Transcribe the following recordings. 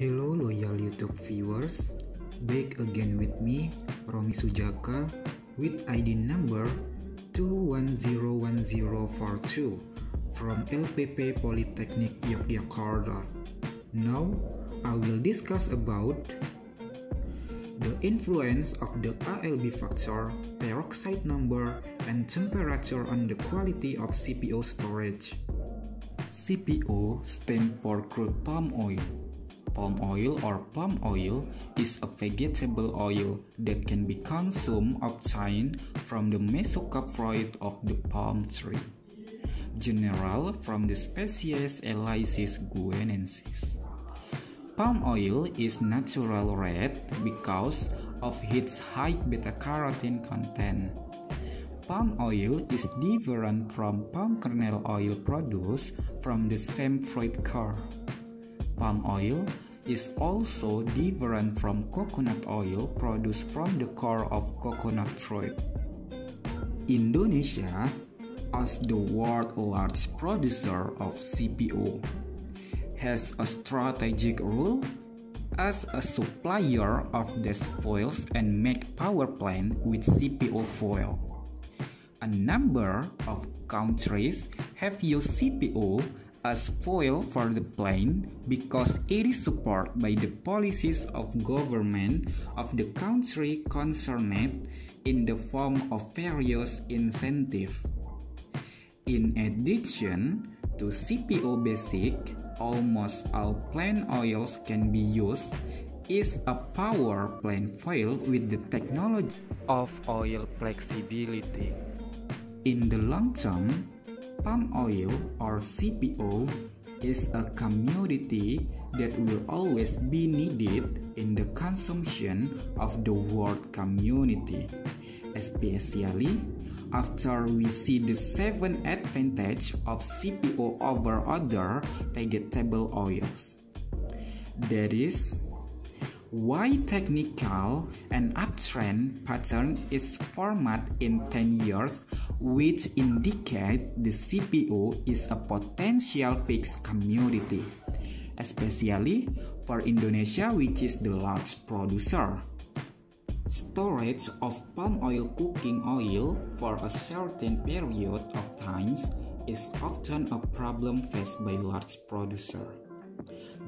Hello loyal YouTube viewers, back again with me, Romi Sujaka, with ID number 2101042 from LPP Polytechnic Yogyakarta. Now, I will discuss about the influence of the ALB factor, peroxide number, and temperature on the quality of CPO storage. CPO stands for crude palm oil. Palm oil or palm oil is a vegetable oil that can be consumed obtained from the mesocarp of the palm tree, generally from the species Elaeis guineensis. Palm oil is natural red because of its high beta-carotene content. Palm oil is different from palm kernel oil produced from the same fruit core. Palm oil is also different from coconut oil produced from the core of coconut fruit. Indonesia, as the world's largest producer of CPO, has a strategic role as a supplier of these fuels and make power plant with CPO fuel. A number of countries have used CPO as fuel for the plane because it is supported by the policies of government of the country concerned in the form of various incentives. In addition to CPO basic, almost all plant oils can be used as a power plant fuel with the technology of oil flexibility. In the long term, palm oil or CPO is a commodity that will always be needed in the consumption of the world community, especially after we see the 7 advantages of CPO over other vegetable oils. That is why technical and uptrend pattern is formed in 10 years, which indicate the CPO is a potential fixed commodity, especially for Indonesia, which is the largest producer. Storage of palm oil cooking oil for a certain period of time is often a problem faced by large producers.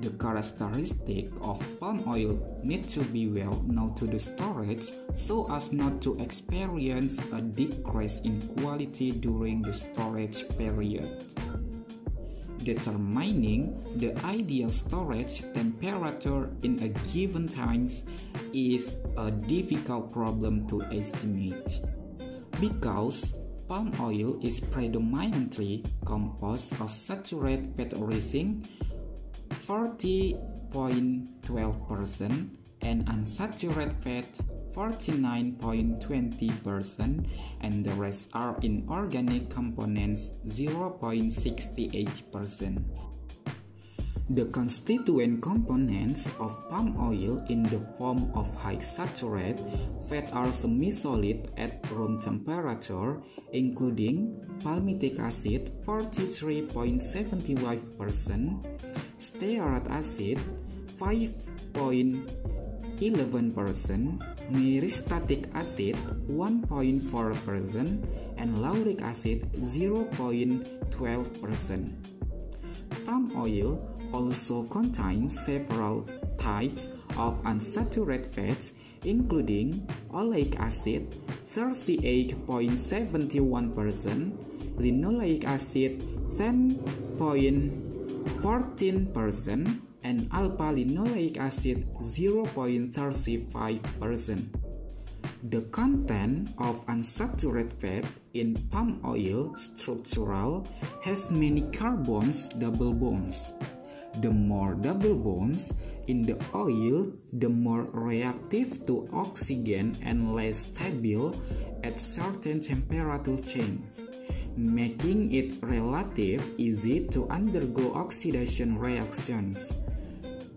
The characteristic of palm oil need to be well known to the storage so as not to experience a decrease in quality during the storage period. Determining the ideal storage temperature in a given time is a difficult problem to estimate because palm oil is predominantly composed of saturated fat resin 40.12% and unsaturated fat 49.20%, and the rest are inorganic components 0.68%. The constituent components of palm oil in the form of high saturated fat are semi-solid at room temperature, including palmitic acid 43.75%, stearic acid 5.11%, myristatic acid 1.4%, and lauric acid 0.12%. Palm oil also contains several types of unsaturated fats, including oleic acid 38.71%, linoleic acid 10.14%, and alpha-linoleic acid 0.35%. The content of unsaturated fat in palm oil structural has many carbons double bonds. The more double bonds in the oil, the more reactive to oxygen and less stable at certain temperature changes, making it relatively easy to undergo oxidation reactions.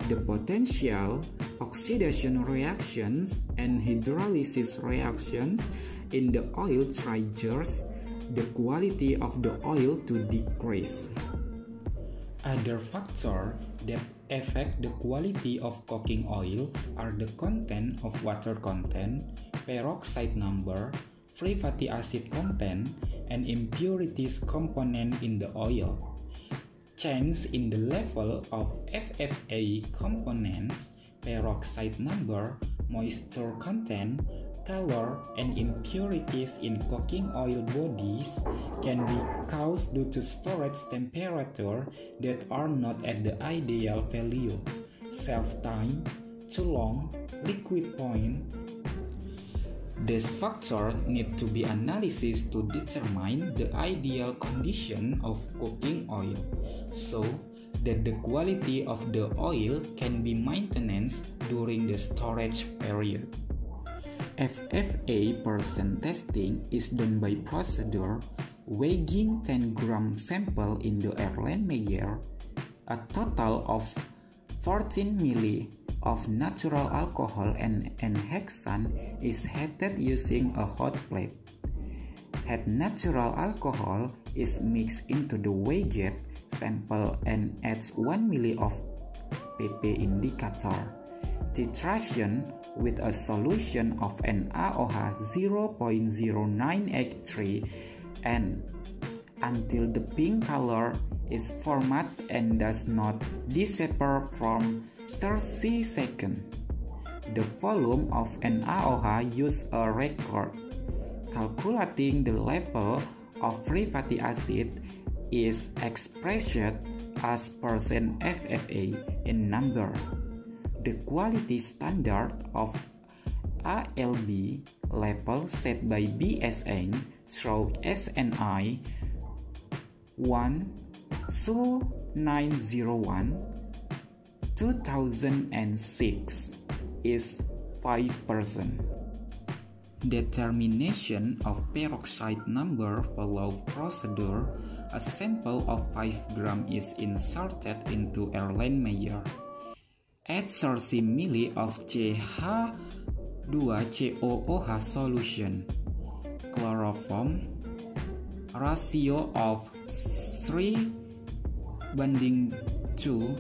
The potential oxidation reactions and hydrolysis reactions in the oil triggers the quality of the oil to decrease. Other factors that affect the quality of cooking oil are the content of water content, peroxide number, free fatty acid content, and impurities component in the oil. Change in the level of FFA components, peroxide number, moisture content, color, and impurities in cooking oil bodies can be caused due to storage temperature that are not at the ideal value, shelf time, too long, liquid point. These factors need to be analyzed to determine the ideal condition of cooking oil, so that the quality of the oil can be maintained during the storage period. FFA percent testing is done by procedure weighing 10 gram sample in the Erlenmeyer. A total of 14 ml of natural alcohol and hexane is heated using a hot plate. Heat natural alcohol is mixed into the weighed sample and adds 1 ml of pp indicator. Titration with a solution of NaOH 0.0983 and until the pink color is formed and does not disappear from 30 seconds. The volume of NaOH used a record. Calculating the level of free fatty acid is expressed as percent FFA in number. The quality standard of ALB level set by BSN through SNI 1901/2006 is 5%. Determination of peroxide number follow procedure. A sample of 5 gram is inserted into Erlenmeyer. Add 30 ml of CH2COOH solution. Chloroform ratio of 3:2.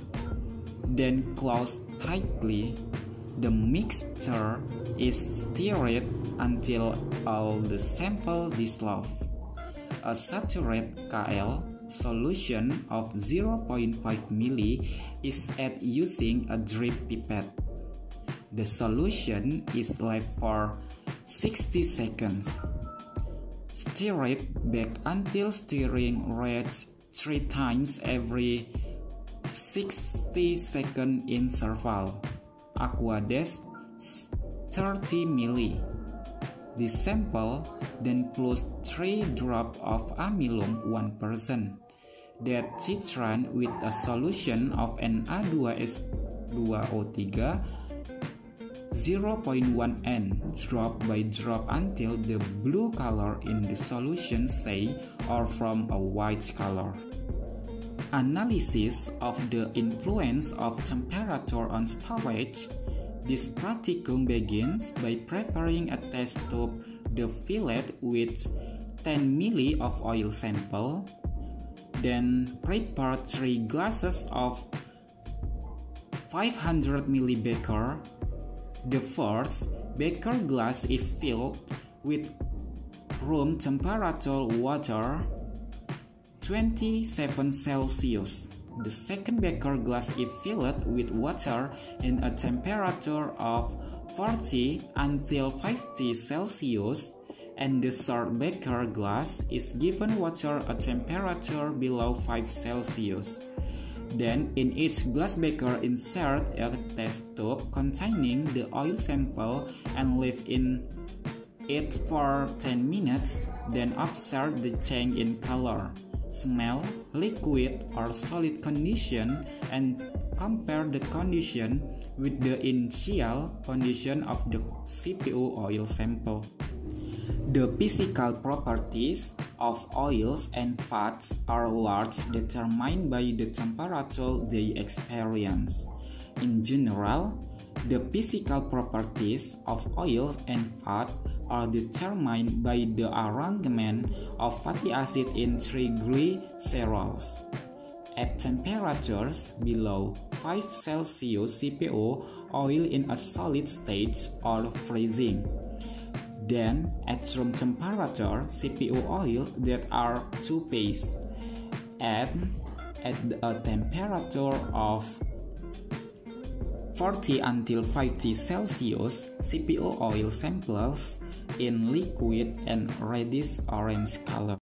Then close tightly. The mixture is stirred until all the sample dissolve. A saturated Kl solution of 0.5 ml is added using a drip pipette. The solution is left for 60 seconds. Stir it back until stirring rates 3 times every 60 second interval. Aquades 30 ml. The sample then plus 3 drops of amylum 1%. That titran with a solution of Na2S2O3 0.1 N drop by drop until the blue color in the solution say or from a white color. Analysis of the influence of temperature on storage. This practicum begins by preparing a test tube, the fillet with 10 ml of oil sample. Then prepare 3 glasses of 500 ml beaker. The first beaker glass is filled with room temperature water 27 Celsius. The second beaker glass is filled with water in a temperature of 40 until 50 Celsius, and the third beaker glass is given water at temperature below 5 Celsius. Then in each glass beaker insert a test tube containing the oil sample and leave in it for 10 minutes, then observe the change in color, smell, liquid or solid condition, and compare the condition with the initial condition of the CPU oil sample. The physical properties of oils and fats are largely determined by the temperature they experience. In general, the physical properties of oils and fat are determined by the arrangement of fatty acid in triglycerols. At temperatures below 5 Celsius, CPO oil in a solid state or freezing. Then, at room temperature, CPO oil that are two phase. And at a temperature of 40 until 50 Celsius, CPO oil samples in liquid and reddish orange color.